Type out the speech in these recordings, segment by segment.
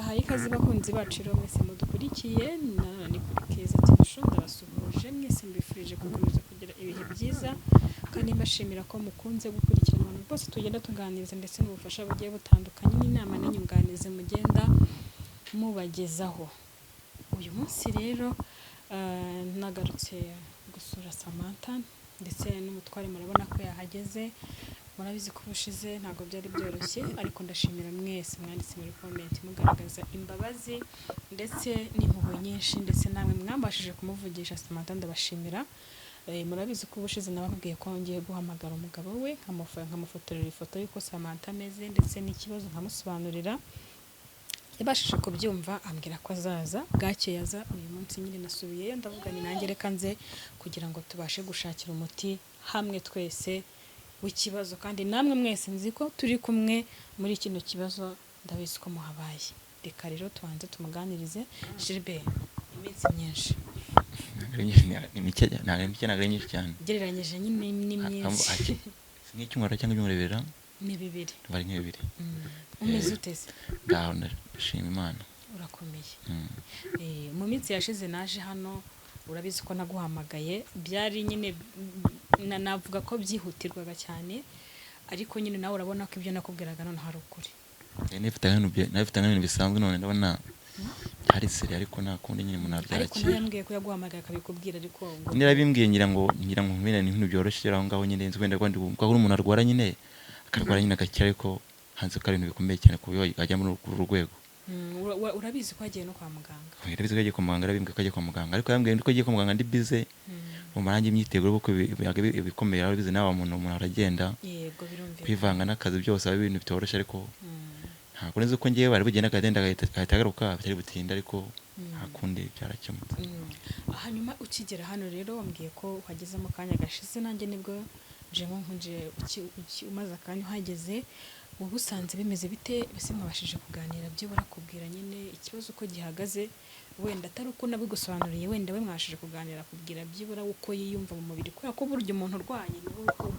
Bahaye ikaze bakunzi bacu rero mwese mudukurikiye ni kuri Keza TV ndabasuhuje mwese mbifurije gukomeza kugira ibihe byiza kandi mbashimira ko mukunze gukurikirana abantu bose tugenda tuganiriza ndetse n'ubufasha bugiye butandukanye n'inama n'inyunganizi mugenda mubagezaho. Uyu munsi rero nagarutse gusura Samantha ndetse n'umutware murabona ko yahageze. Murabizi ko ubushize ntabwo byari byoroshye ariko ndashimira mwese mwanditse muri comment mugaragaza imbabazi ndetse n'impuhwe nyinshi ndetse namwe mwambashije kumuvugisha Samantha ndabashimira. Murabizi ko ubushize nababwiye ko ngiye guhamagara umugabo we nkamufotorera ifoto y'uko Samantha ameze ndetse n'ikibazo nkamusobanurira. Yabashije kubyumva ambwira ko azaza bwakeye aza. Uyu munsi nyine nasubiyeyo ndavuga ni nanjye reka nze kugira ngo tubashe gushakira umuti hamwe twese w'ikibazo kandi namwe mwese nzi ko turi kumwe muri kino kibazo ndabizi ko muhabaye. Reka rero tubanze tumuganirize. Gilbert, iminsi myinshi ntabwo nyinshi cyane gereranyije nyine ni myinshi nk'icyumweru cyangwa ibyumweru bibiri ni bibiri bari nk'ibibiri. umeze uteze? Ngaho ndashima Imana. Urakomeye. Mu minsi yashize naje hano urabizi ko naguhamagaye byari nyine navuga ko byihutirwaga cyane ariko nyine nawe urabona ko ibyo nakubwiraga none hari ukuri. Nabifite nk'ibintu bisanzwe none ndabona hari seri ariko nta kundi nyine umuntu abyakira. Ariko nayambwiye ko yaguhamagaye akabikubwira ariko ngo nirabimbwiye ngira ngo nkubine ni ibintu byoroshye aho ngaho nyine nzi wenda rwandi ko ari umuntu arwara nyine akarwara nyine agakira ariko hanze ko ari ibintu bikomeye cyane ku buryo ajya muri uru rwego. Urabizi ko agiye no kwa muganga? Urabizi ko agiye kwa muganga, arabimbwiye ko agiye kwa muganga ariko yambwiye ko agiye kwa muganga ndi bize mu marangi imyiteguro kuko ibikomeye arabizi nawe umuntu aragenda yego birumvikana kwivanga n'akazi byose ari ibintu bitoroshye ariko ntabwo nzi ko ngiye bari bugenda akagenda agahita agaruka bitari butinda ariko nta kundi byarakemutse. Hanyuma ukigera hano rero wambwiye ko uhageze mu kanya gashize nanjye nibwo jemo nkunje umaze akanya uhageze. Wowe usanze bimeze bite? Bese mwabashije kuganira byo barakubwira nyine ikibazo uko gihagaze wenda atari uko nabigusobanuriye wenda we mwashije kuganira kubwira byibura uko yiyumva mu mubiri kubera ko buryo umuntu urwaye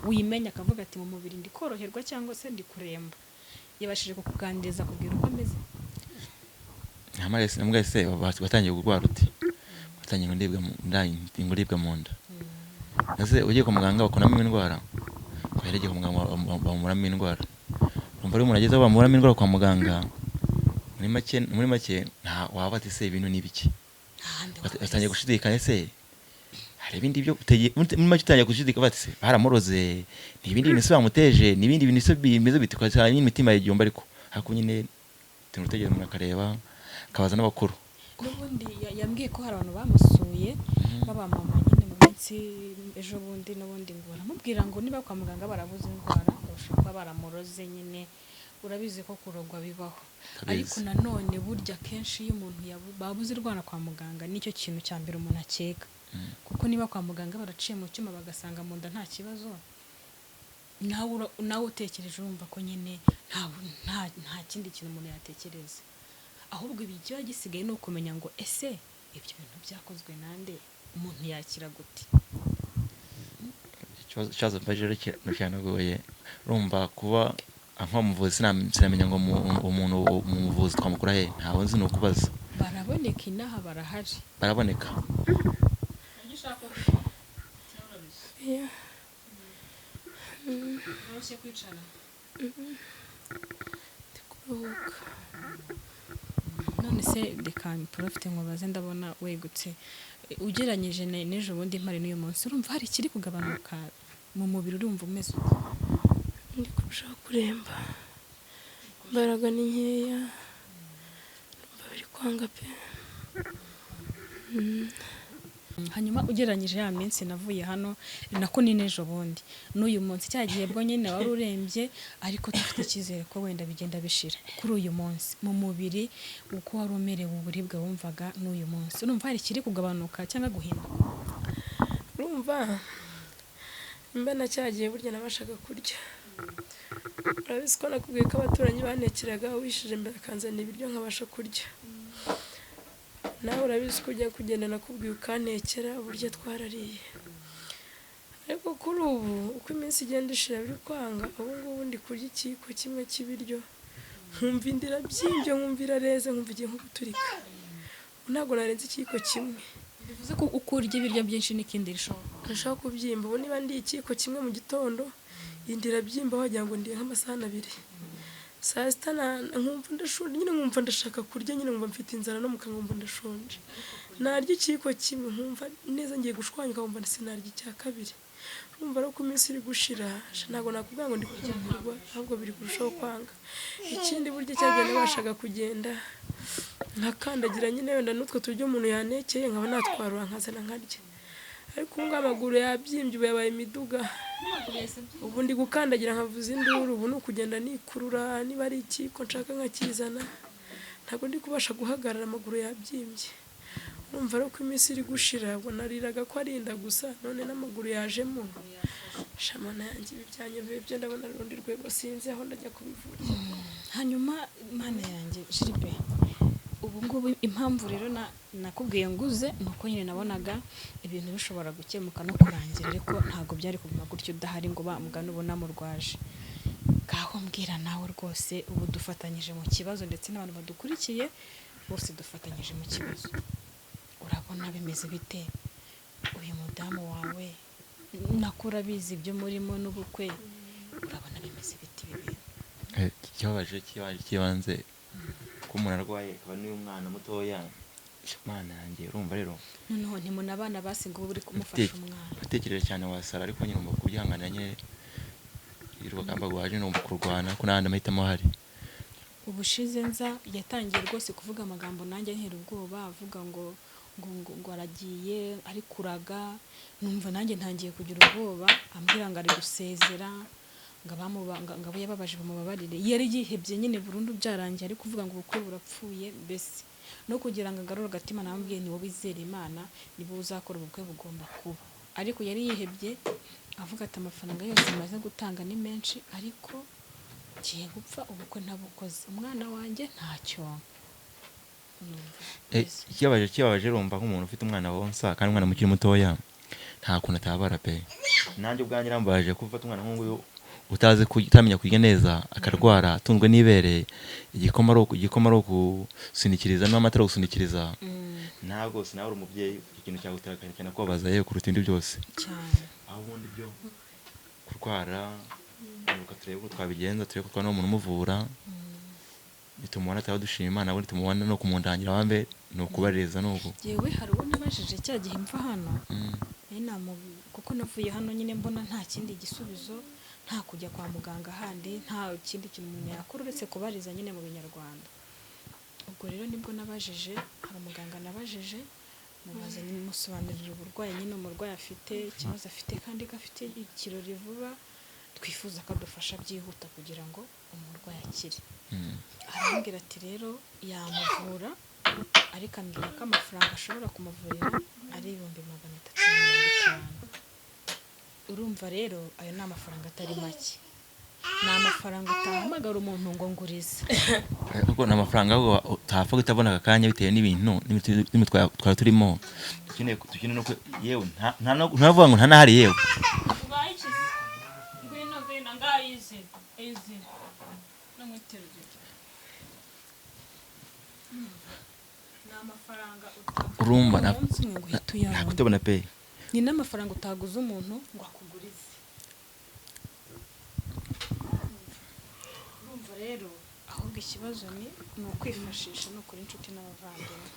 wimenya akavuga ati mu mubiri ndi koroherwa cyangwa se ndi kuremba. Yabashije kukuganiriza kubwira uko ameze? Nambwa ese batangiye kurwara uti batangiye nguribwa mu nda ese ugiye kwa muganga bakunamo indwara kwahereye kwa muganga bamuramo indwara umva ari umuntu ageze aho bamuramo indwara kwa muganga muri make nta waba ati se ibintu ni biki batangiye gushidikanya ese hari ibindi byo muri make utangiye gushidikanya bati se baramuroze ni ibindi bintu se bamuteje ni ibindi bintu se bimeze biti kwa cyane imitima y'igihomba ariko hako nyine tunutegera umuntu akareba akabaza n'abakuru. N'ubundi yambwiye ko hari abantu bamusuye babamama nyine mu minsi ejo bundi n'ubundi ngo baramubwira ngo niba kwa muganga barabuze indwara bashobora baramuroze nyine. Urabizi ko kurogwa bibaho ariko nanone burya kenshi iyo umuntu babuze indwara kwa muganga nicyo kintu cya mbere umuntu akeka kuko niba kwa muganga baraciye mu cyuma bagasanga mu nda nta kibazo nawe utekereje urumva ko nyine nta kindi kintu umuntu yatekereza ahubwo ibigiye gisigaye no kumenya ngo ese ibyo bintu byakozwe nande umuntu yakira gute. Ikibazo bajere cyanagoye urumva kuba nkamuvuzi sinamenya ngo umuntu umuvuzi twamukura he ntawe nzi no kubaza. Baraboneka inaha barahari baraboneka Rose kwicara none se reka profite nkubaze ndabona wegutse ugeranyije n'ejo bundi mpari n'uyu munsi urumva hari ikiri kugabanuka mu mubiri urumva umeze ute? Ndi kurushaho kuremba imbaraga ni nkeya numva biri kwanga pe. Hanyuma ugeranyije ya minsi navuye hano nako ni n'ejo bundi n'uyu munsi cyagiye bwo nyine wari urembye ariko dufite icyizere ko wenda bigenda bishira kuri uyu munsi mu mubiri uko wari umerewe uburibwe wumvaga n'uyu munsi urumva hari ikiri kugabanuka cyangwa guhinduka? Urumva mba nacyagiye burya nabashaga kurya. Urabizi ko nakubwiye ko abaturanyi banekeraga wishije mbere akanzana ibiryo nkabasha kurya. Nawe urabizi ko ujya kugenda nakubwiye ukanekera burya twarariye ariko kuri ubu uko iminsi igenda ishira biri kwanga ubu ngubu ndi kurya ikiko kimwe cy'ibiryo nkumva inda irabyimbye nkumva irareze nkumva igiye nko guturika ntabwo narenze ikiyiko kimwe bivuze ko uko urya ibiryo byinshi n'ikindi rishoboka ndashaka kubyimba ubu niba ndi ikiyiko kimwe mu gitondo inda irabyimba wagira ngo ndiye nk'amasahani 2 saa sita nkumva ndashonje nyine nkumva ndashaka kurya nyine nkumva mfite inzara no mu kanwa nkumva ndashonje narya ikiyiko kimwe nkumva neza ngiye gushwanyuka nkumva sinarya icya kabiri urumva rero ko iminsi iri gushira ntabwo nakubwira ngo ndi kubyumvirwa ahubwo biri kurushaho kwanga ikindi buryo cyagiye nabashaga kugenda nkakandagira nyine wenda n'utwo turyo umuntu yanekeye nkaba natwarura nkazana nkarya ariko ubu amaguru yabyimbye ubu yabaye imiduga ubu ndi gukandagira nkavuza induru ubu ni ukugenda nikurura niba ari ikiko nshaka nkakizana ntabwo ndi kubasha guhagarara amaguru yabyimbye urumva rero ko iminsi iri gushira ubwo nariraga ko ari inda gusa none n'amaguru yajemo shamana yanjye ibi byanyobeye byo ndabona rundi rwego sinzi aho ndajya kubivurira hanyuma mana yanjye Jiribe ubu ngubu impamvu rero nakubwiye nguze nuko nyine nabonaga ibintu bishobora gukemuka no kurangira ariko ntabwo byari kuguma gutyo udahari ngo bamugane ubona murwaje gaho mbwira nawe rwose ubu dufatanyije mu kibazo ndetse n'abantu badukurikiye bose dufatanyije mu kibazo urabona bimeze bite uyu mudamu wawe nakura bizi ibyo murimo n'ubukwe urabona bimeze bite ibi ikibabaje kibanze ko umuntu arwaye akaba n'umwana mutoya mana yanjye urumva rero noneho ntimuna abana basi ngo buri kumufasha umwana utekereje cyane wasara ariko nyine umva kubyihanganira nyine irugamba rwaje numva kurwana ko n'andi mahitamo ahari ubushize nza yatangiye rwose kuvuga amagambo nanjye ntera ubwoba avuga ngo aragiye ari kuraga numva nanjye ntangiye kugira ubwoba ambwira ngo ari gusezera ngo abo yababaje bamubabarire yari yihebye nyine burundu byarangiye ari kuvuga ngo ubukwe burapfuye mbese no kugira ngo agarure agatima namubwiye ni wowe izera Imana nibo uzakora ubukwe bugomba kuba ariko yari yihebye avuga ati amafaranga yose maze gutanga ni menshi ariko kiye gupfa ubukwe ntabukoze umwana wanjye ntacyo kibabaje rumva nk'umuntu ufite umwana wonsa kandi umwana mukiri mutoya nta kuntu atabara pe nanjye ubwanjye rambaje gufata umwana nk'uyu utazi kutamenya kwiga neza akarwara atunzwe n'ibere igikoma ari gusunikiriza n'amatara gusunikiriza ntabwo sinabura umubyeyi ikintu cyagutarakanye cyane kubabaza yewe kuruta ibindi byose aho ubundi byo kurwara nuko turebe ko twabigenza turebe ko twabona umuntu umuvura nitumubona ataba dushima Imana ubundi tumubona no kumundangira wambe ni ukubaririza nuko yewe hari uwo nabajije cya gihe mva hano kuko navuye hano nyine mbona nta kindi gisubizo nta kujya kwa muganga handi nta kindi kintu umuntu yakora uretse kubariza nyine mu binyarwanda ubwo rero nibwo nabajije hari umuganga nabajije mubaza musobanurira uburwayi nyine umurwayi afite ikibazo afite kandi ko afite ikirori vuba twifuza ko adufasha byihuta kugira ngo umurwayi akire arambwira ati rero yamuvura ariko ambwira ko amafaranga ashobora kumuvurira ari 350. urumva rero ayo ni amafaranga atari make ni amafaranga utahamagara umuntu ngo ngurize kuko ni amafaranga utapfa kutabona aka kanya bitewe n'ibintu twari turimo dukeneye no yewe ntavuga ngo ntanahari yewe urumva nakutabona pe ni n'amafaranga utaguze umuntu ngo akugurize urumva rero ahubwo ikibazo ni ukwifashisha no kuri inshuti n'abavandimwe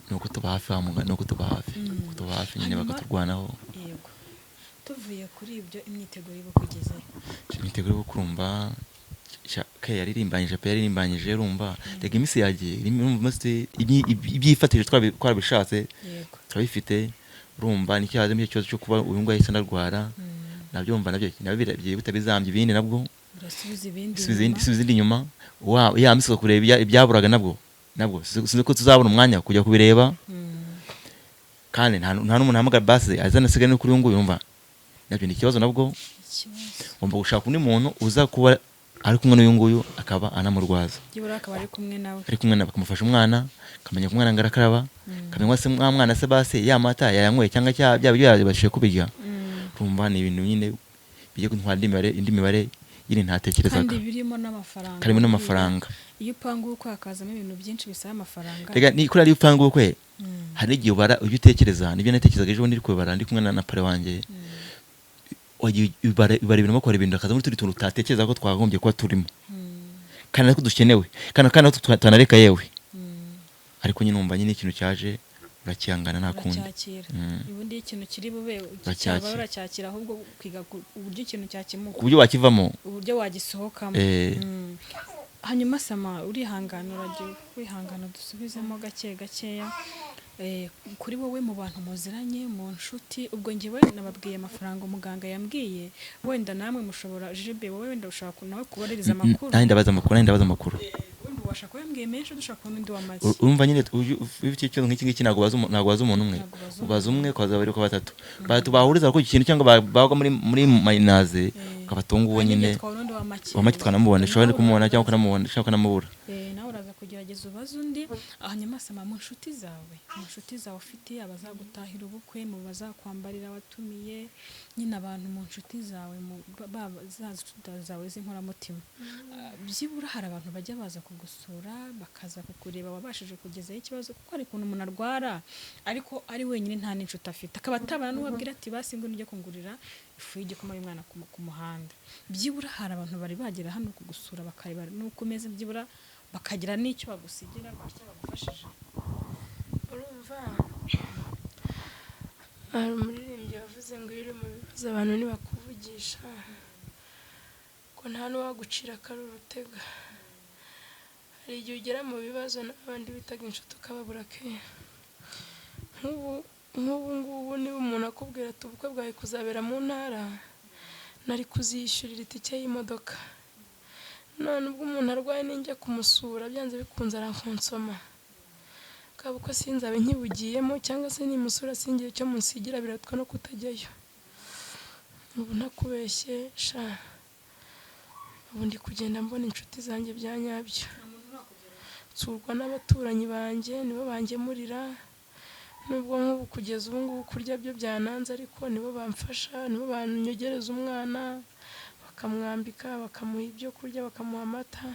nuko tuba hafi nuko tuba hafi nyine bakaturwanaho yego tuvuye kuri ibyo imyiteguro y'ubukugezeyo imyiteguro y'ubukurumba yaririmbanyije rumva rega imisi yagiye ibyifatije twarabishatse turabifite rumva ni cyaje mu cyo kuba uyu ngwa yise ndarwara nabyumva nabyo bigiye bitabizambye ibindi nabwo subiza ibindi nyuma ya misi kureba ibyaburaga nabwo sinzi ko tuzabona umwanya kujya kubireba kandi nta n'umuntu hamagara base azana sigaye no kuri uyu nguyu yumva nabyo ni ikibazo nabwo ugomba gushaka undi muntu uza kuba ari kumwe n'uyu nguyu akaba anamurwaza akaba ari kumwe nawe bakamufasha umwana akamenya ko umwana ngarakaraba akamenya se mwana se base ya mata yayanyweye cyangwa bya biryo yabashije kubirya rumva ni ibintu nyine bigiye kuntwara indi mibare nyine ntatekerezaga kandi birimo n'amafaranga karimo n'amafaranga. iyo upanga ubukwe hakazamo ibintu byinshi bisaba amafaranga. Rega ni kuri ari upanga ubukwe hari igihe ubara ujye utekereza nibyo natekerezaga ejo ndi kubara ndi kumwe na pare wanjye wagiye ibara ibintu makora ibintu akaza muri turi tuntu utatekereza ko twagombye kuba turimo kandi natwe dukenewe kandi tutanareka yewe ariko nyine umva nyine ikintu cyaje urakihangana nta kundi. Ubundi ikintu kiri bube uracyakira ahubwo kwiga uburyo ikintu cyakemuka uburyo wakivamo uburyo wagisohokamo. Hanyuma Sama urihangana uragiye wihangana dusubizemo gakeya kuri wowe mu bantu muziranye mu nshuti ubwo ngiwe nababwiye amafaranga umuganga yambwiye wenda namwe mushobora Jibe wowe wenda ushaka nawe kubaririza amakuru nandi ndabaza amakuru ubasha kuyambwiye menshi dushaka n'undi wamaze urumva nyine ufite icyo nk'iki ntago baza umuntu umwe ubaza umwe kwaza bari ko batatu bahuriza ko ikintu cyangwa baga muri mayinaze kabatunguwe nyine wamaki twanamubona shobora kumubona cyangwa kanamubona shaka kanamubura nawe uraza kugerageza ubaza undi hanyuma Sama mu nshuti zawe ufite abazagutahira ubukwe mu bazakwambarira watumiye nyine abantu mu nshuti zawe zawe z'inkoramutima byibura hari abantu bajya baza kugusura bakaza kukureba wabashije kugezaho ikibazo kuko hari ukuntu umuntu arwara ariko ari wenyine nta n'inshuti afite akaba atabana n'uwabwira ati basi ngo nijye kungurira ifu y'igikoma y'umwana ku muhanda. Byibura hari abantu bari bagera hano kugusura bakareba nuko umeze byibura bakagira n'icyo bagusigira batya bagufashije. Urumva hari umuririmbyi wavuze ngo iyo uri mu bibazo abantu ntibakuvugisha ko nta n'uwagucira akari urutega. Hari igihe ugera mu bibazo n'abandi bitaga inshuti ukababura kera. Nk'ubu ngubu niba umuntu akubwira ati ubukwe bwawe kuzabera mu ntara nari kuzishyurira itike y'imodoka none ubwo umuntu arwaye ninjya kumusura byanze bikunze arankonsoma kaba uko sinzabe nkibugiyemo cyangwa se nimusura singiye icyo munsigira biratwa no kutajyayo. Ubu ntakubeshye sha ubu ndi kugenda mbona inshuti zanjye bya nyabyo nsurwa n'abaturanyi banjye nibo bangemurira nubwo nk'ubu kugeza ubu ngubu kurya byo byananze ariko nibo bamfasha nibo banyogereza umwana bakamwambika bakamuha ibyo kurya bakamuha amata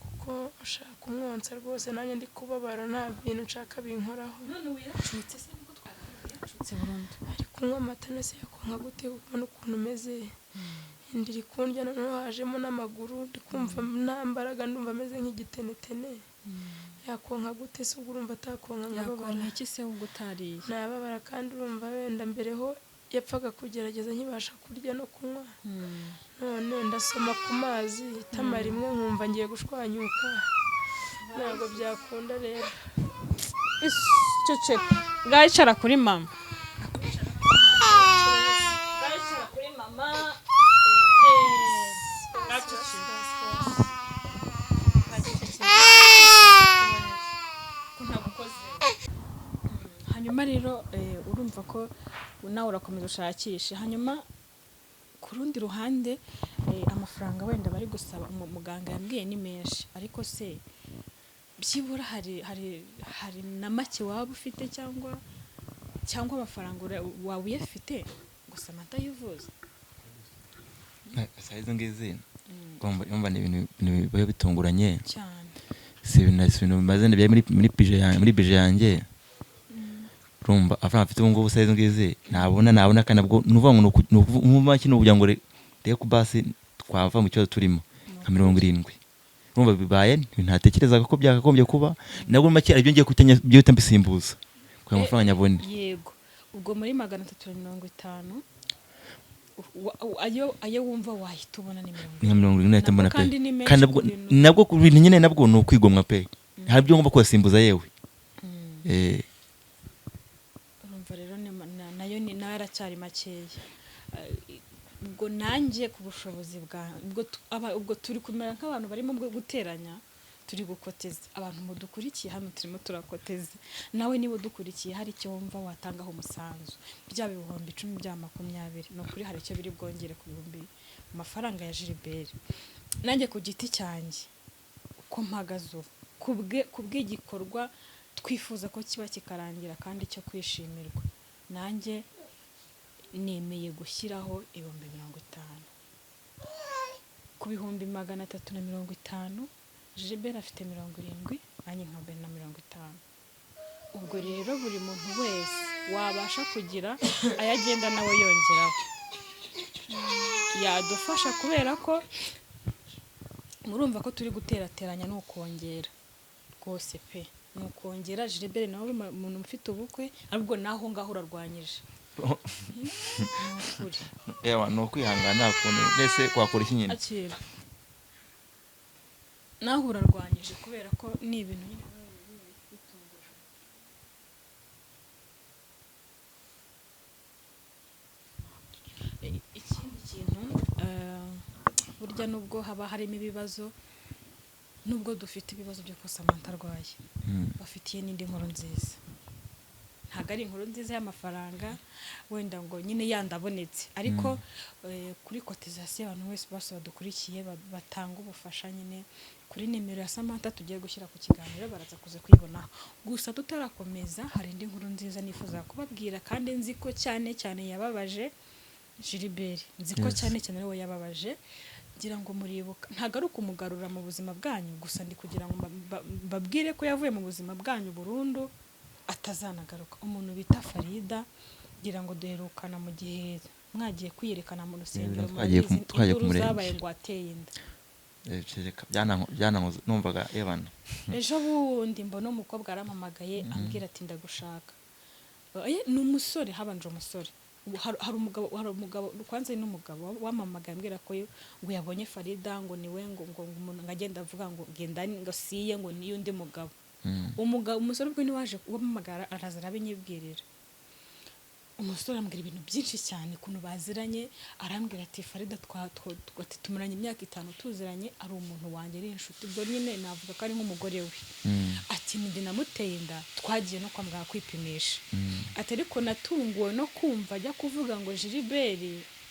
kuko ushaka kumwonsa rwose nanjye ndi kubabara nta bintu nshaka binkoraho. None wiracutse se nuko twakubwira burundu ari kunywa amata nese yakonka gute ubona ukuntu umeze indiri kundya noneho hajemo n'amaguru ndi kumva nta mbaraga ndumva ameze nk'igitenetene yakonka gute se ubwo urumva atakonka nkababara iki se ubwo utariye nababara kandi urumva wenda mbere ho yapfaga kugerageza nkibasha kurya no kunywa none ndasoma ku mazi itama rimwe nkumva ngiye gushwanyuka ntabwo byakunda rero. Cece gayicara kuri mama hanyuma rero urumva ko nawe urakomeza ushakishe. Hanyuma ku rundi ruhande amafaranga wenda bari gusaba muganga yambwiye ni menshi ariko se byibura hari na make waba ufite cyangwa amafaranga waba uyafite gusa amata yivuza saizo ngizi ngomba ni ibintu biba bitunguranye cyane si ibintu bimaze bya muri bije yanjye rumba afana afite ubungubu saizo ngizi nabona kana bwo nuvuga ngo numva kino kugira ngo reka kubasi twava mu cyo turimo nka 70 rumba bibaye ntatekerezaga ko byakagombye kuba nabwo make aribyo ngiye kutanya byo tambisimbuza kwa amafaranga nyabone. Yego ubwo muri 350 ayo wumva wahita ubona ni 70 mbona pe kandi nabwo ku bintu nyine nabwo no kwigomwa pe hari byo ngomba kwasimbuza yewe urumva rero nayo ni naracyari makeya ubwo nanjye ku bushobozi bwa ubwo turi kumera nk'abantu barimo guteranya turi gukoteza abantu mudukurikiye hano turimo turakoteza nawe niba dukurikiye hari icyo wumva watangaho umusanzu bya 10,000 bya 20 no kuri hari icyo biri bwongere ku 1000 amafaranga ya Gilbert nanjye ku giti cyanjye uko mpagaze kubw'igikorwa twifuza ko kiba kikarangira kandi cyo kwishimirwa nanjye nemeye gushyiraho 50,000 ku bihumbi 350 Gilbert afite 70 nanjye nkaba na 50. Ubwo rero buri muntu wese wabasha kugira ayagenda nawe yongeraho yadufasha, kubera ko murumva ko turi guterateranya no kongera rwose pe, ni ukongera. Gilbert nawe umuntu ufite ubukwe ahubwo naho ngaho urarwanyije yewe ni ukwihangana kuntu mbese wakora iki nyine akira naho urarwanyije kubera ko ni ibintu nyine bitungura. Ikindi kintu burya nubwo haba harimo ibibazo, nubwo dufite ibibazo byo ko Samantha arwaye, bafitiye n'indi nkuru nziza. Ntabwo ari inkuru nziza y'amafaranga wenda ngo nyine yandabonetse, ariko kuri kotizasiyo abantu wese bose badukurikiye batanga ubufasha nyine kuri nimero ya Samantha tugiye gushyira ku kiganiro, baraza kuza kuyibonaho. Gusa tutarakomeza, hari indi nkuru nziza nifuza kubabwira, kandi nzi ko cyane cyane yababaje Gilbert, nzi ko cyane cyane ariwe yababaje. Ngira ngo muribuka, ntabwo ari ukumugarura mu buzima bwanyu gusa, ndi kugira ngo babwire ko yavuye mu buzima bwanyu burundu atazanagaruka. Umuntu bita Farida, ngira ngo duherukana mu gihe mwagiye kwiyerekana mu rusengero, inkuru zabaye ngo ateye inda. byanankoze numvaga ebana. Ejo bundi mbona umukobwa arampamagaye ambwira ati ndagushaka. Ni umusore, habanje umusore, hari umugabo kwanza n'umugabo wamamagaye ambwira ko ngo yabonye Farida, ngo niwe ngo umuntu ngagenda avuga ngo genda ngasiye ngo niyo undi mugabo. Umugabo umusore ubwo ni waje wamamagara araza arabinyibwirira. Umusore ambwira ibintu byinshi cyane kuntu baziranye, arambwira ati Farida tumaranye imyaka 5 tuziranye, ari umuntu wanjye, ari inshuti. Ubwo nyine navuga ko ari nk'umugore we. Ati ndi namuteye inda, twagiye no kwambara kwipimisha. Ati ariko natunguwe no kumva ajya kuvuga ngo Gilbert,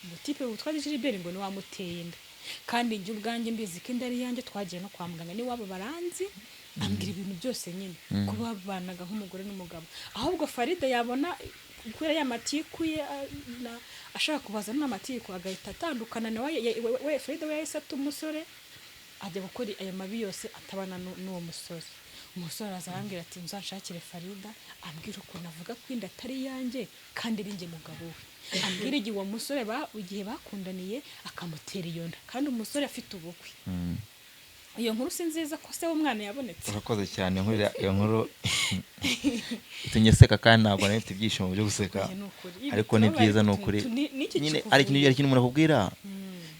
umutipe witwa Gilbert ngo ni wamuteye inda, kandi njye ubwanjye mbizi ko inda ari yanjye. Twagiye no kwa muganga, ni wabo baranzi. Ambwira ibintu byose nyine kuba banaga nk'umugore n'umugabo. Ahubwo Farida yabona kubera ya matiku ye ashaka kubaza n'amatiku agahita atandukana na we Farida we yahise umusore ajya gukora aya mabi yose atabana n'uwo musore. Umusore azarambwira ati nzanshakire Farida, ambwira ukuntu avuga ko inda atari yanjye kandi ari njye mugabo we. Ambwira igihe uwo musore igihe bakundaniye akamutera iyo nda, kandi umusore afite ubukwe. Iyo nkuru si nziza ko se w'umwana yabonetse. Urakoze cyane nkurira iyo nkuru tunyeseka, kandi ntabwo nari ibyishimo byo guseka, ariko ni byiza ni ukuri nyine. ari ikintu umuntu akubwira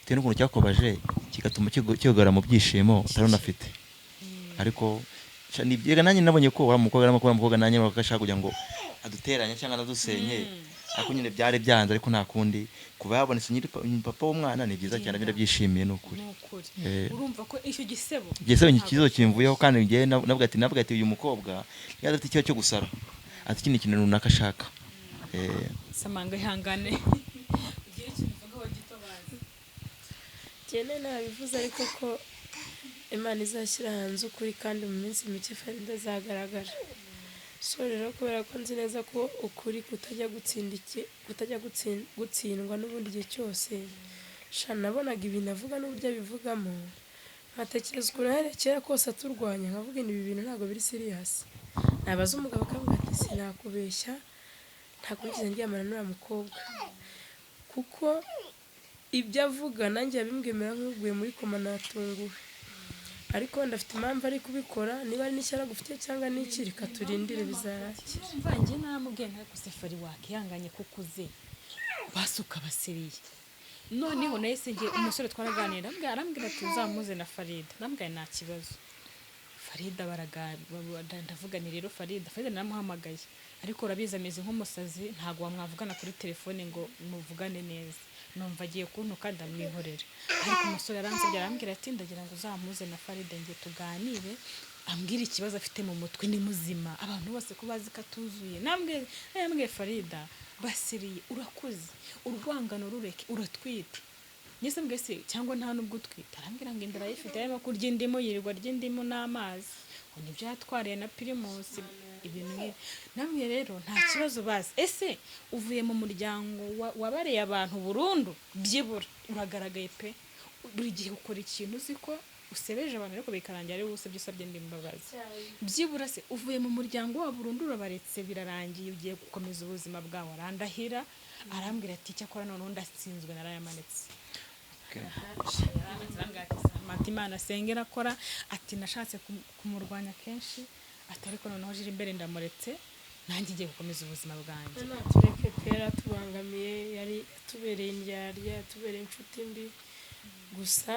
bitewe n'ukuntu cyakobaje kigatuma kigora mu byishimo utarunafite. Ariko nibyega nanjye nabonye ko wa mukobwa nanjye bakashaka kugira ngo aduteranye cyangwa adusenye, ariko nyine byari byanze. Ariko nta kundi kuba yabonetse nyiri papa w'umwana ni byiza cyane, birabyishimiye ni ukuri. Urumva ko icyo gisebo kizo kimvuyeho, kandi ngiye nabwo ati uyu mukobwa yaza afite icyo gusara, ati ikindi kintu runaka ashaka. Samanga ihangane ugiye kivuga wagitabaza cyane nabivuze, ariko ko Imana izashyira hanze ukuri, kandi mu minsi mike Farida azagaragara. So rero kubera ko nzi neza ko ukuri kutajya gutsindwa n'ubundi gihe cyose, nabonaga ibintu avuga n'uburyo abivugamo, nkatekereza ukuntu yarekera kose aturwanya, nkavuga ibi bintu ntabwo biri serious. Nabaza umugabo akavuga ati sinakubeshya, ntabwo nigeze ndyamana n'uriya mukobwa, kuko ibyo avuga nanjye yabimbwemera nk'uguye muri koma, natunguwe. Ariko ndafite impamvu ari kubikora, niba ari n'ishyara gufite cyangwa n'iki, reka turindire bizarakira. Mvange namubwiye nka kusefari wakihanganye kukuze basuka basiriye. Noneho nahise ngiye umusore twaraganira, arambwira ati uzamuze na Farida. Ndambwira nta kibazo. Farida ndavuga ni rero Farida naramuhamagaye, ariko urabizi ameze nk'umusazi, ntabwo wamwavugana kuri telefone ngo muvugane neza. Numva agiye kuntuka ndamwihorera, ariko umusore aransabye arambwira ati ndagira ngo uzamuze na Farida ngiye tuganire, ambwira ikibazo afite mu mutwe, ni muzima, abantu bose ko bazi ko atuzuye. Nambwiye Farida basiriye, urakuze, urwangano rureke, uratwite. Nyese mbese cyangwa nta nubwo utwite. Arambwira ngo indara yifite arimo kurya indimu, yirirwa arya indimu n'amazi, ngo nibyo yatwariye na Primus ibintu. Namwe rero nta kibazo bazi. Ese uvuye mu muryango wabareye abantu burundu byibura, uragaragaye pe, buri gihe ukora ikintu uzi ko usebeje abantu ariko bikarangira ari wowe usabye imbabazi. Byibura se uvuye mu muryango wa burundu urabaretse birarangiye ugiye gukomeza ubuzima bwawe, arandahira arambwira ati cyakora noneho ndatsinzwe narayamanitse. Imana asengera akora ati nashatse kumurwanya kenshi ati ariko noneho jiri imbere ndamuretse nanjye ngiye gukomeza ubuzima bwanjye. Tureke pera tubangamiye yari tubereye indyarya tubereye inshuti mbi gusa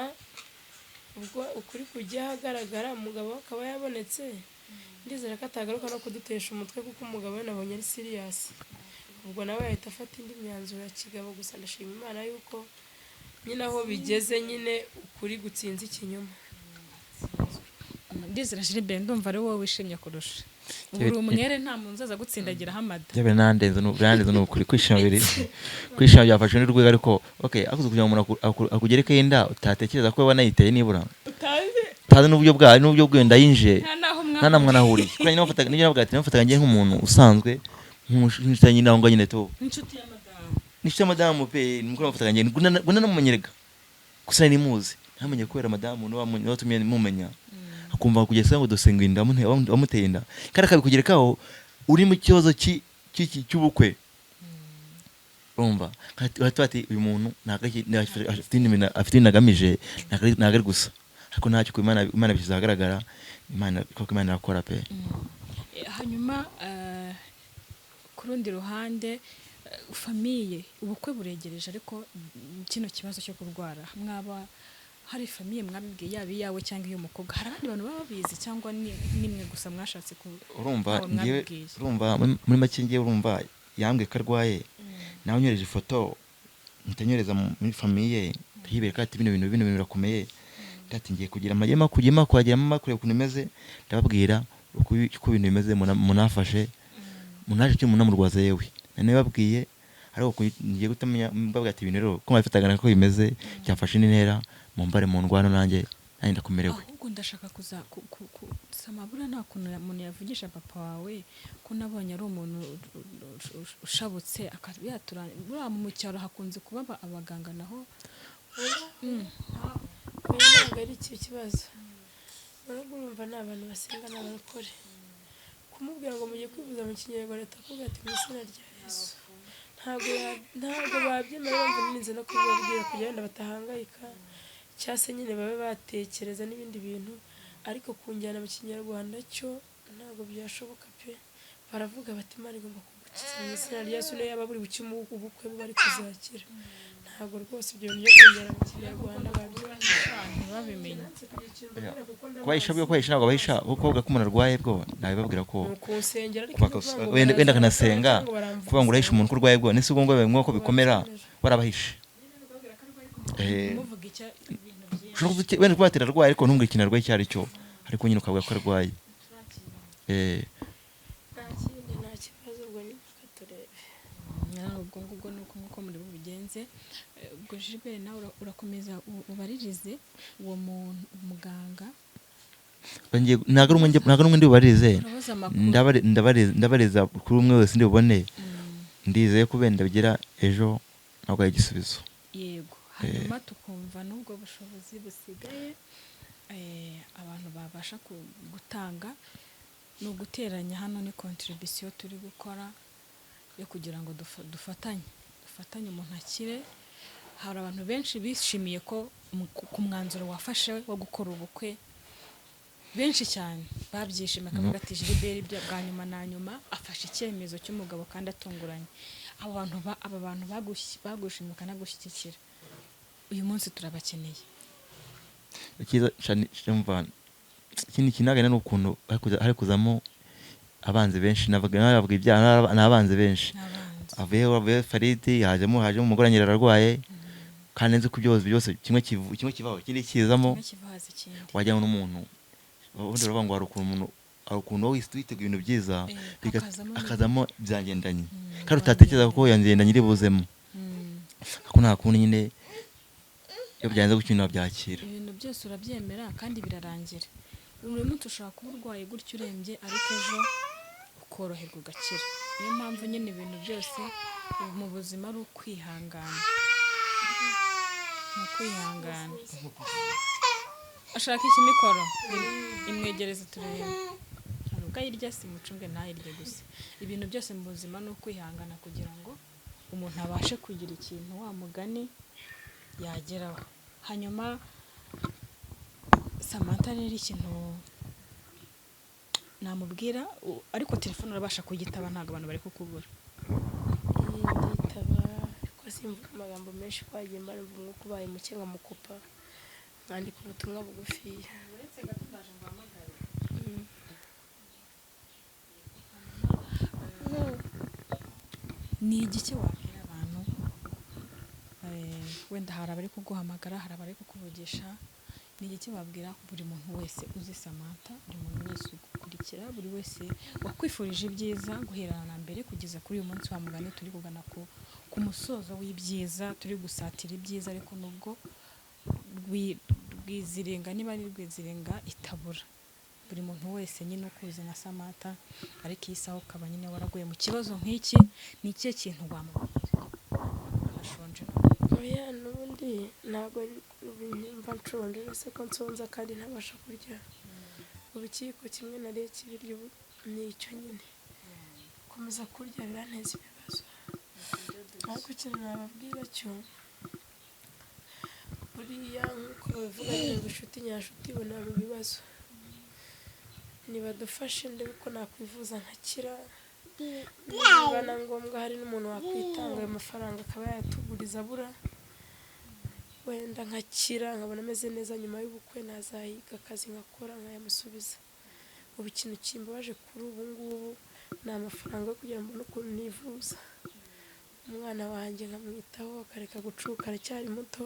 ubwo ukuri kujya hagaragara umugabo akaba yabonetse ndizera ko atagaruka no kudutesha umutwe kuko umugabo we nabonye ari serious ubwo nawe yahita afata indi myanzuro ya kigabo gusa ndashima Imana yuko nyine aho bigeze nyine ukuri gutsinze ikinyoma. Ndizera Gilbert ndumva ari wowe wishimye kurusha uri umwere nta muntu uzaza gutsindagira hamada byabe nandenze n'ukuri kwishima byafashe n'urwego ariko okay akuze kugira ngo umuntu akugereke inda utatekereza ko wanayiteye nibura utazi n'uburyo bwenda yinje nta namwe nahuriye kuko nyine bafataga n'ibyo navuga ati nafataga ngiye nk'umuntu usanzwe nk'umushinga nyine aho nyine to inshuti ya madamu pe nuko bafataga ngiye guna namumenyerega gusa ni muzi ntamenye kubera madamu no watumye mumenya akumva kugeza ngo dosenga inda wamuteye inda kandi akabikugerekaho uri mu kibazo cy'ubukwe urumva ati uyu muntu afite inagamije nagari gusa ariko ntacyo ku Imana bishyize ahagaragara Imana irakora pe. Hanyuma ku rundi ruhande famiye ubukwe buregereje ariko kino kibazo cyo kurwara mwaba hari famiye mwabibwiye yaba iyawe cyangwa iy'umukobwa hari abandi bantu baba babizi cyangwa nimwe gusa mwashatse ku urumva muri make ngiye urumva yambwe karwaye nawe nyoreje ifoto ntanyereza muri famiye hibereka ati bino bintu birakomeye ndati ngiye kugira amagema kwagiramo makure ukuntu imeze ndababwira uko ibintu bimeze munafashe munaje cyo munamurwaza yewe nane babwiye ariko ngiye gutamenya mbabwira ati ibintu rero ko mabifataga ko bimeze cyafashe n'intera mumbare mu ndwano nanjye ndakomerewe. Ahubwo ndashaka kuza samabura nta kuntu umuntu yavugisha papa wawe ko nabonye ari umuntu ushabutse akayatura buriya mu cyaro hakunze kuba abaganga naho ntabwo ari iki kibazo urumva ni abantu basenga n'abarokore kumubwira ngo mugiye kwivuza mu kinyarwanda atakubwira ati mu izina rya Yesu ntabwo babyemera bumva nirinze no kubibabwira kugira ngo batahangayika cyase nyine babe batekereza n'ibindi bintu ariko kunjyana mu kinyarwanda cyo ntabwo byashoboka pe baravuga bati Imana igomba kugukiza mu izina rya Yesu niyo yaba buri bukimu ubukwe bari kuzakira ntabwo rwose ibyo bintu byo kunjyana mu kinyarwanda babimenye kwahisha ntabwo bahisha kuko bavuga ko umuntu arwaye bwo nabibabwira ko kunsengera ariko wenda kanasenga kuvuga ngo urahisha umuntu ko urwaye bwo nese ubwo ngo bimwe ko bikomera barabahisha muvuga icyo wenda kuba arwaye ariko ntumbwire ikintu arwaye icyo ari cyo ariko nyine ukavuga ko arwaye nta kibazo ubwo nyine turebe ubwo ngubwo nuko muri bubigenze ubwo Gilbert nawe urakomeza ubaririze uwo muganga ntago n'umwe ndibubaririze ndabariza kuri umwe wese ndibubone ndizeye ko benda bigira ejo ntabwo ari igisubizo yego hanyuma tukumva n'ubwo bushobozi busigaye abantu babasha gutanga ni uguteranya hano ni contribution turi gukora yo kugira ngo dufatanye umuntu akire. Hari abantu benshi bishimiye ko ku mwanzuro wafashe wo gukora ubukwe benshi cyane babyishimiye akavuga ati Gilbert bwa nyuma na nyuma afashe icyemezo cy'umugabo kandi atunguranye. Aba bantu bagushimye kanagushyigikira uyu munsi turabakeneye. Ikindi kinagana n'ukuntu hari kuzamo abanzi benshi navuga ibyaha n'abanzi benshi avuye Faridi hajemo umugore nyira ararwaye kandi nzi ko byose kimwe kivaho ikindi kizamo wajyana n'umuntu ubundi uravuga ngo hari ukuntu wowe witeguye ibintu byiza akazamo byangendanye kandi utatekereza ko yangendanye iri buzemo ariko nta kundi nyine iyo byanze gutyo byakira ibintu byose urabyemera kandi birarangira. Buri munsi ushobora kuba urwaye gutyo urembye ariko ejo ukoroherwa ugakira. Niyo mpamvu nyine ibintu byose mu buzima ari ukwihangana. ni ukwihangana. Ashaka iki mikoro imwegereze turebe, hari ubwo ayirya si mucunge ntayirye gusa. Ibintu byose mu buzima ni ukwihangana kugira ngo umuntu abashe kugira ikintu wa mugani yageraho. Hanyuma Samantha rero ikintu namubwira, ariko telefone urabasha kuyitaba, ntabwo abantu bari kukubura. nditaba ariko simvuga amagambo menshi kwagiye mara umwuka ubaye muke nkamukupa nkandika ubutumwa bugufiya. Ni igiki wabwira abantu? Wenda hari abari kuguhamagara, hari abari kukuvugisha. Ni igiki wabwira buri muntu wese uzi Samantha, buri muntu wese ugukurikira, buri wese wakwifurije ibyiza guherana na mbere kugeza kuri uyu munsi wa mugani turi kugana ku musozo w'ibyiza, turi gusatira ibyiza, ariko nubwo rwizirenga, niba ari rwizirenga itabura. Buri muntu wese nyine ukuzi na Samantha, ariko iyi saha ukaba nyine waraguye mu kibazo nk'iki, ni ikihe kintu wamubwira? Arashonje oya n'ubundi ntabwo mva nshonje, uretse ko nsonza kandi ntabasha kurya. ubu ikiyiko kimwe nariye kibiryo ni icyo nyine, gukomeza kurya biranteza ibibazo. ariko ikintu nababwira cyo buriya nk'uko babivuga nyine ngo inshuti nyashuti ibona mu bibazo. Nibadufashe ndebe ko nakwivuza nkakira, niba na ngombwa hari n'umuntu wakwitanga ayo mafaranga akaba yayatuguriza abura, wenda nkakira nkabona ameze neza, nyuma y'ubukwe nazahiga akazi nkakora nkayamusubiza. ubu ikintu kimbabaje kuri ubu ngubu ni amafaranga yo kugira ngo mbone ukuntu nivuza. umwana wanjye nkamwitaho akareka gucuka, aracyari muto,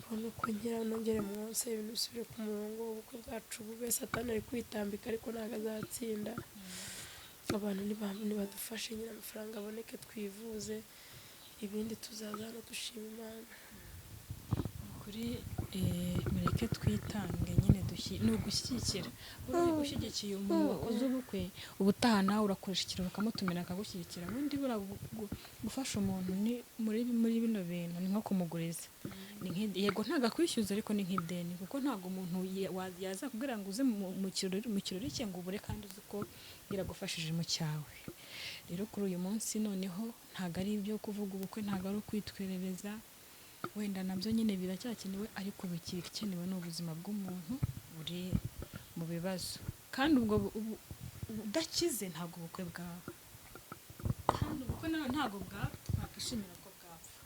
mbona uko nkira nongere mwonse ibintu bisubire ku murongo. ubukwe bwacu bube Satani ari kwitambika ariko ntabwo azatsinda. abantu nibadufashe nyine amafaranga aboneke twivuze, ibindi tuzaza hano dushima Imana. kuri mureke twitange nyine ni ugushyigikira. Uri ushyigikiye umuntu wakoze ubukwe, ubutaha nawe urakoresha ikirori ukamutumira akagushyigikira. ubundi gufasha umuntu ni muri bino bintu ni nko kumuguriza. Yego ntabwo akwishyuza, ariko ni nk'ideni, kuko ntabwo umuntu yaza kubwira ngo uze mu kirori cye ngo ubure kandi uzi ko biragufashije mu cyawe. Rero kuri uyu munsi noneho ntabwo ari ibyo kuvuga ubukwe, ntabwo ari ukwitwerereza, wenda nabyo nyine biracyakenewe, ariko bikenewe ni ubuzima bw'umuntu buri mu bibazo. kandi ubwo udakize ntabwo ubukwe bwawe, kandi ubukwe nawe ntabwo twakwishimira ko bwapfa,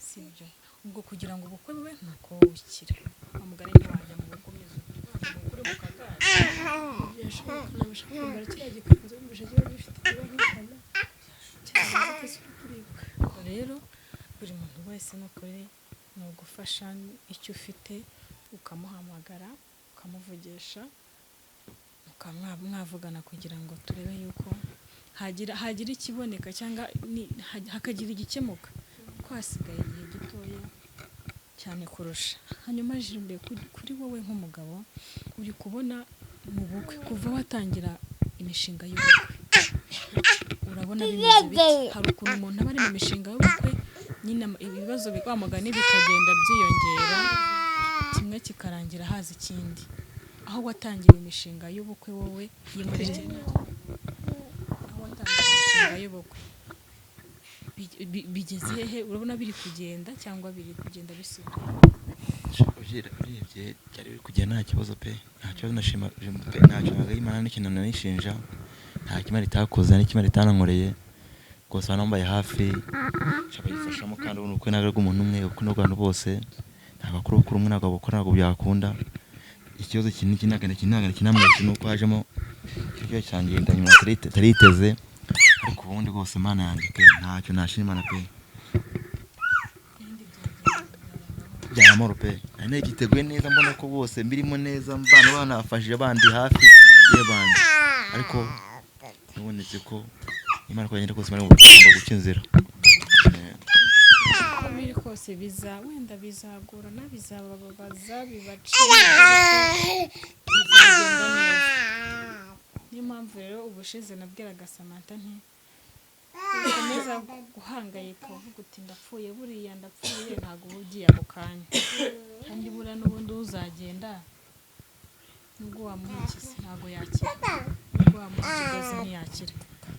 si ibyo. ubwo kugira ngo ubukwe bube ni uko wukira. umugani ntiwajya mu bukwe umeze ukuri mu kagare. byashoboka nabasha kwambara kiriya gikanzu wumvisha kiba gifite ibara cyangwa kizwi kuribwa. rero buri muntu wese ni ukuri ni ugufasha icyo ufite, ukamuhamagara ukamuvugisha, mwavugana kugira ngo turebe yuko hagira ikiboneka cyangwa hakagira igikemuka, kuko hasigaye igihe gitoya cyane kurusha. hanyuma Jimbe, kuri wowe nk'umugabo uri kubona mu bukwe kuva watangira imishinga y'ubukwe, urabona bimeze bite? hari ukuntu umuntu aba ari mu mishinga y'ubukwe nyine ibibazo bigwamagana bikagenda byiyongera, kimwe kikarangira haza ikindi. aho watangiye imishinga y'ubukwe wowe yimurikira, aho watangiye imishinga y'ubukwe bigeze hehe? urabona biri kugenda cyangwa biri kugenda bisubira? urebye byari biri kugenda nta kibazo pe, nta kibazo. nashima pe, ntacyo nagayimana n'ikintu nanishinja, nta kimwe ritakoze n'ikimwe ritanankoreye rwose. banambaye hafi bayifashamo, kandi ubona ubukwe ntabwo ari ubw'umuntu umwe, ubukwe n'ubw'abantu bose. ntabwo akora ubukwe umwe, ntabwo abukora, ntabwo byakunda. ikibazo kinamwese ni uko hajemo icyo cyanjye ndanyuma tariteze, ariko ubundi rwose Imana yanjye pe, ntacyo nashima Imana pe, byaramoro pe. nari nagiteguye neza, mbona ko bose mbirimo neza, mbana banafashije abandi hafi y'abandi, ariko nubonetse ko Imana ko yagenda kose Imana igomba guca inzira. uko biri kose wenda bizagorana, bizababaza, bibacira, bizagenda neza. niyo mpamvu rero ubushize nabwiraga Samantha nti ukomeza guhangayika uvuga uti ndapfuye buriya ndapfuye ntabwo uba ugiye ako kanya kandi buriya n'ubundi uzagenda nubwo wamuhikiza ntabwo yakira nubwo wamuha ikigozi ntiyakira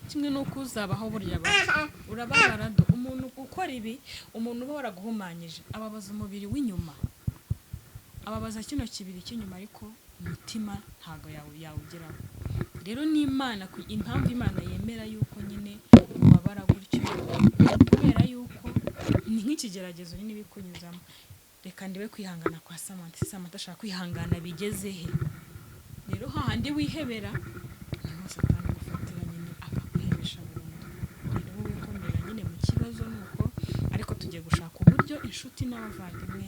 kimwe n'uko uzabaho burya urababara umuntu ukora ibi umuntu uba waraguhumanyije ababaza umubiri w'inyuma ababaza kino kibiri cy'inyuma ariko umutima ntabwo yawugeraho rero n'Imana impamvu Imana yemera yuko nyine ubabara gutyo kubera yuko ni nk'ikigeragezo nyine bikunyuzamo reka ndiwe kwihangana kwa Samantha ashaka kwihangana bigeze he rero hahandi wihebera niho Satani gufatira nyine akakwihebesha burundu rero wowe ukomera nyine mu kibazo nuko ariko tugiye gushaka uburyo inshuti n'abavandimwe